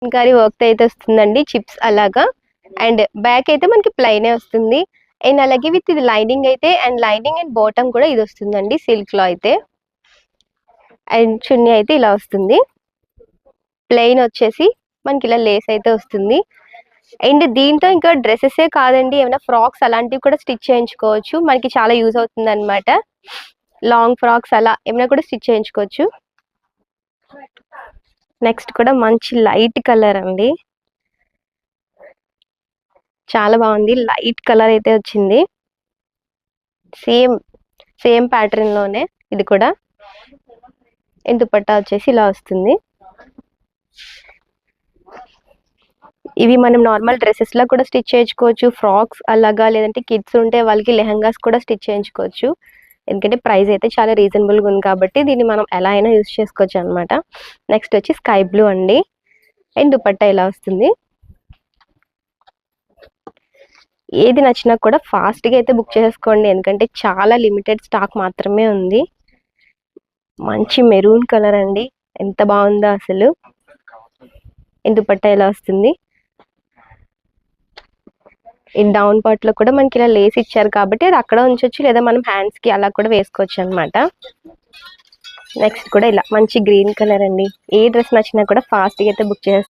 కలమ్కారీ work అయితే వస్తుందండి, chips అలాగా. అండ్ బ్యాక్ అయితే మనకి ప్లెయిన్ వస్తుంది. అండ్ అలాగే విత్ ఇది లైనింగ్ అయితే, అండ్ లైనింగ్ అండ్ బాటమ్ కూడా ఇది వస్తుందండి సిల్క్ లో అయితే. అండ్ చున్నీ అయితే ఇలా వస్తుంది. ప్లెయిన్ వచ్చేసి మనకి ఇలా లేస్ అయితే వస్తుంది. అండ్ దీంతో ఇంకా డ్రెస్సెసే కాదండి, ఏమైనా ఫ్రాక్స్ అలాంటివి కూడా స్టిచ్ చేయించుకోవచ్చు. మనకి చాలా యూజ్ అవుతుంది అనమాట. లాంగ్ ఫ్రాక్స్ అలా ఏమైనా కూడా స్టిచ్ చేయించుకోవచ్చు. నెక్స్ట్ కూడా మంచి లైట్ కలర్ అండి, చాలా బాగుంది. లైట్ కలర్ అయితే వచ్చింది. సేమ్ సేమ్ ప్యాటర్న్ లోనే ఇది కూడా. దుపట్టా వచ్చేసి ఇలా వస్తుంది. ఇవి మనం నార్మల్ డ్రెస్సెస్ లా కూడా స్టిచ్ చేయించుకోవచ్చు, ఫ్రాక్స్ అలాగా, లేదంటే కిడ్స్ ఉంటే వాళ్ళకి లెహంగాస్ కూడా స్టిచ్ చేయించుకోవచ్చు. ఎందుకంటే ప్రైస్ అయితే చాలా రీజనబుల్ గా ఉంది కాబట్టి దీన్ని మనం ఎలా అయినా యూజ్ చేసుకోవచ్చు అనమాట. నెక్స్ట్ వచ్చి స్కై బ్లూ అండి. అండ్ దుపట్టా ఇలా వస్తుంది. ఏది నచ్చినా కూడా ఫాస్ట్ గా అయితే బుక్ చేసుకోండి, ఎందుకంటే చాలా లిమిటెడ్ స్టాక్ మాత్రమే ఉంది. మంచి మెరూన్ కలర్ అండి, ఎంత బాగుందో అసలు. దుపట్టా ఇలా వస్తుంది. ఈ డౌన్ పార్ట్ లో కూడా మనకి ఇలా లేస్ ఇచ్చారు కాబట్టి అది అక్కడ ఉంచొచ్చు, లేదా మనం హ్యాండ్స్ కి అలా కూడా వేసుకోవచ్చు అనమాట. నెక్స్ట్ కూడా ఇలా మంచి గ్రీన్ కలర్ అండి. ఏ డ్రెస్ నచ్చినా కూడా ఫాస్ట్ గా అయితే బుక్